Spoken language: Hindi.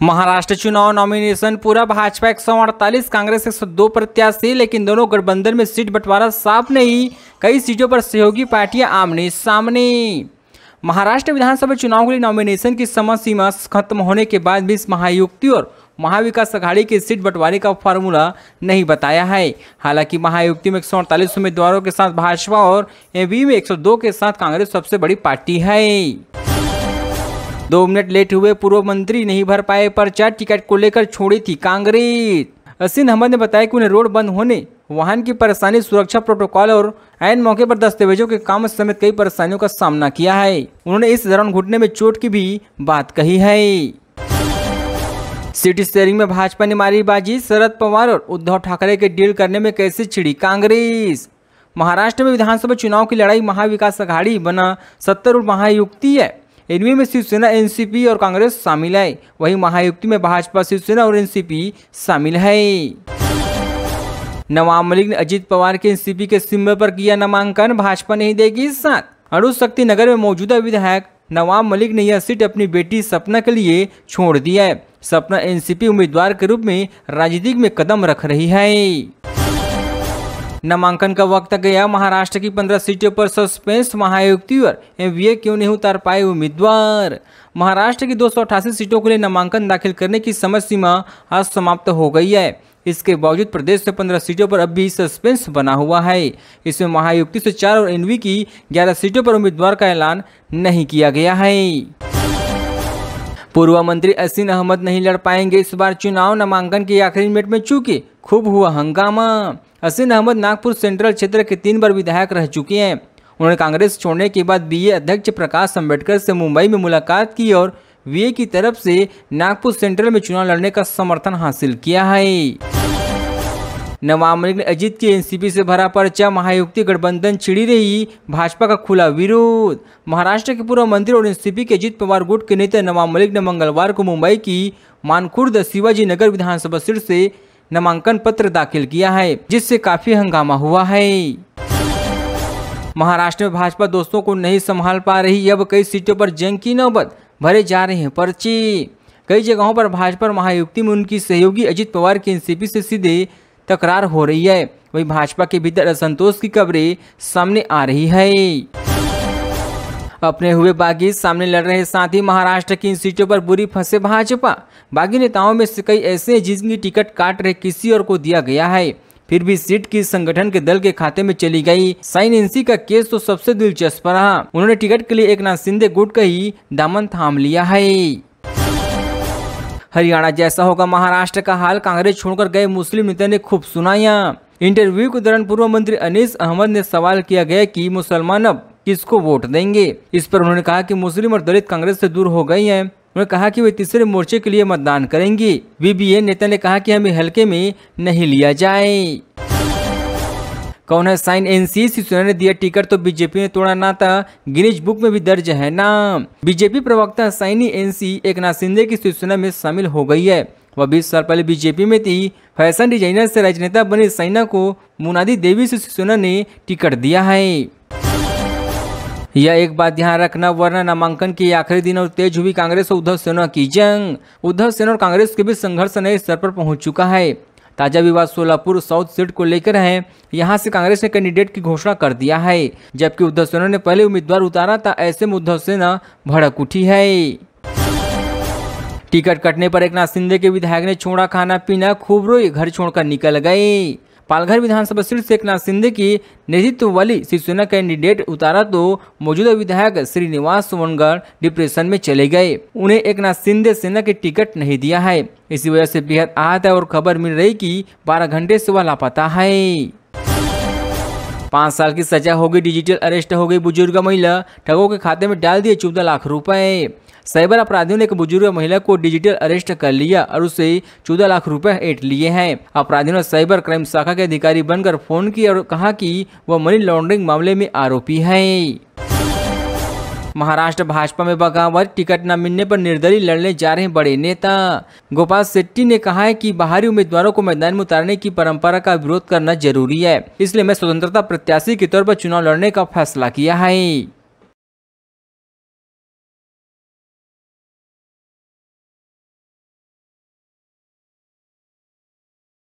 महाराष्ट्र चुनाव नॉमिनेशन पूरा, भाजपा 148, कांग्रेस 102 प्रत्याशी, लेकिन दोनों गठबंधन में सीट बंटवारा साफ नहीं। कई सीटों पर सहयोगी पार्टियां आमने सामने। महाराष्ट्र विधानसभा चुनाव के लिए नॉमिनेशन की समय सीमा खत्म होने के बाद भी महायुति और महाविकास अघाड़ी की सीट बंटवारे का फार्मूला नहीं बताया है। हालांकि महायुति में 148 उम्मीदवारों के साथ भाजपा और एबी में 102 के साथ कांग्रेस सबसे बड़ी पार्टी है। 2 मिनट लेट हुए पूर्व मंत्री नहीं भर पाए पर्चा, टिकट को लेकर छोड़ी थी कांग्रेस। असीन अहमद ने बताया कि उन्हें रोड बंद होने, वाहन की परेशानी, सुरक्षा प्रोटोकॉल और ऐन मौके पर दस्तावेजों के काम समेत कई परेशानियों का सामना किया है। उन्होंने इस दौरान घुटने में चोट की भी बात कही है। सीट शेयरिंग में भाजपा ने मारी बाजी, शरद पवार और उद्धव ठाकरे के डील करने में कैसे छिड़ी कांग्रेस। महाराष्ट्र में विधानसभा चुनाव की लड़ाई महाविकास अघाड़ी बना 70 और महायुति है। इनमें में शिवसेना, एनसीपी और कांग्रेस शामिल है। वहीं महायुति में भाजपा, शिवसेना और एनसीपी शामिल है। नवाब मलिक ने अजित पवार के एनसीपी के सिंबल पर किया नामांकन, भाजपा नहीं देगी साथ। अणुशक्ति नगर में मौजूदा विधायक नवाब मलिक ने यह सीट अपनी बेटी सपना के लिए छोड़ दी है। सपना एनसीपी उम्मीदवार के रूप में राजनीति में कदम रख रही है। नामांकन का वक्त गया, महाराष्ट्र की 15 सीटों पर सस्पेंस, महायुति और एनवीए क्यों नहीं उतार पाए उम्मीदवार। महाराष्ट्र की 288 सीटों के लिए नामांकन दाखिल करने की समय सीमा आज समाप्त हो गई है। इसके बावजूद प्रदेश से 15 सीटों पर अब भी सस्पेंस बना हुआ है। इसमें महायुति से 4 और एनवी की 11 सीटों पर उम्मीदवार का ऐलान नहीं किया गया है। पूर्व मंत्री असीन अहमद नहीं लड़ पाएंगे इस बार चुनाव, नामांकन के आखिरी मिनट में चूके, खूब हुआ हंगामा। असीन अहमद नागपुर सेंट्रल क्षेत्र के 3 बार विधायक रह चुके हैं। उन्होंने कांग्रेस छोड़ने के बाद बीए अध्यक्ष प्रकाश अंबेडकर से मुंबई में मुलाकात की और वीए की तरफ से नागपुर सेंट्रल में चुनाव लड़ने का समर्थन हासिल किया है। नवाब मलिक ने अजीत की एनसीपी से भरा पर्चा, महायुति गठबंधन छिड़ी रही, भाजपा का खुला विरोध। महाराष्ट्र के पूर्व मंत्री और एनसीपी के अजित पवार गुट के नेता नवाब मलिक ने मंगलवार को मुंबई की मानखुर्द शिवाजी नगर विधानसभा सीट से नामांकन पत्र दाखिल किया है, जिससे काफी हंगामा हुआ है। महाराष्ट्र में भाजपा दोस्तों को नहीं संभाल पा रही, अब कई सीटों पर जंग की नौबत, भरे जा रहे हैं पर्चे। कई जगहों पर भाजपा और महायुति में उनकी सहयोगी अजित पवार की एनसीपी से सीधे तकरार हो रही है। वहीं भाजपा के भीतर असंतोष की खबरें सामने आ रही है। अपने हुए बागी सामने लड़ रहे साथ ही महाराष्ट्र की इन सीटों पर बुरी फंसे भाजपा। बागी नेताओं में से कई ऐसे हैं जिनकी टिकट काट रहे किसी और को दिया गया है, फिर भी सीट की संगठन के दल के खाते में चली गई। साइन एनसी का केस तो सबसे दिलचस्प रहा। उन्होंने टिकट के लिए एकनाथ शिंदे गुट का ही दामन थाम लिया है। हरियाणा जैसा होगा महाराष्ट्र का हाल, कांग्रेस छोड़कर गए मुस्लिम नेता ने खूब सुनाया। इंटरव्यू के दौरान पूर्व मंत्री अनीस अहमद ने सवाल किया गया कि मुसलमान अब किसको वोट देंगे। इस पर उन्होंने कहा कि मुस्लिम और दलित कांग्रेस से दूर हो गई हैं। उन्होंने कहा कि वे तीसरे मोर्चे के लिए मतदान करेंगे। बीबीए नेता ने कहा कि हमें हल्के में नहीं लिया जाए। कौन है साइन एनसी? शिवसेना ने दिया टिकट तो बीजेपी ने तोड़ा नाता, गिनीज बुक में भी दर्ज है नाम। बीजेपी प्रवक्ता साइनी एनसी एकनाथ शिंदे की शिवसेना में शामिल हो गई है। वह 20 साल पहले बीजेपी में थी। फैशन डिजाइनर से राजनेता बनी साइना को मुनादी देवी से शिवसेना ने टिकट दिया है। यह एक बात ध्यान रखना, वरना नामांकन के आखिरी दिन और तेज हुई कांग्रेस और उद्धव सेना की जंग। उद्धव सेना और कांग्रेस के बीच संघर्ष नए स्तर पर पहुंच चुका है। ताजा विवाद सोलापुर साउथ सीट को लेकर है। यहां से कांग्रेस ने कैंडिडेट की घोषणा कर दिया है, जबकि उद्धव सेना ने पहले उम्मीदवार उतारा था। ऐसे में उद्धव सेना भड़क उठी है। टिकट कटने पर एकनाथ शिंदे के विधायक ने छोड़ा खाना पीना, खूब रोए, घर छोड़कर निकल गए। पालघर विधानसभा सीट से एकनाथ शिंदे की नेतृत्व वाली शिवसेना कैंडिडेट उतारा तो मौजूदा विधायक श्रीनिवास वनगढ़ डिप्रेशन में चले गए। उन्हें एकनाथ शिंदे सेना की टिकट नहीं दिया है। इसी वजह से बेहद आहत है और खबर मिल रही कि 12 घंटे से वह लापता है। 5 साल की सजा हो गई, डिजिटल अरेस्ट हो गई बुजुर्ग महिला, ठगों के खाते में डाल दिए 14 लाख रुपए। साइबर अपराधियों ने एक बुजुर्ग महिला को डिजिटल अरेस्ट कर लिया और उसे 14 लाख रुपए ऐंठ लिए हैं। अपराधियों ने साइबर क्राइम शाखा के अधिकारी बनकर फोन किया और कहा कि वह मनी लॉन्ड्रिंग मामले में आरोपी है। महाराष्ट्र भाजपा में बगावत, टिकट न मिलने पर निर्दलीय लड़ने जा रहे बड़े नेता। गोपाल शेट्टी ने कहा है कि बाहरी उम्मीदवारों को मैदान में उतारने की परंपरा का विरोध करना जरूरी है, इसलिए मैं स्वतंत्रता प्रत्याशी के तौर पर चुनाव लड़ने का फैसला किया है।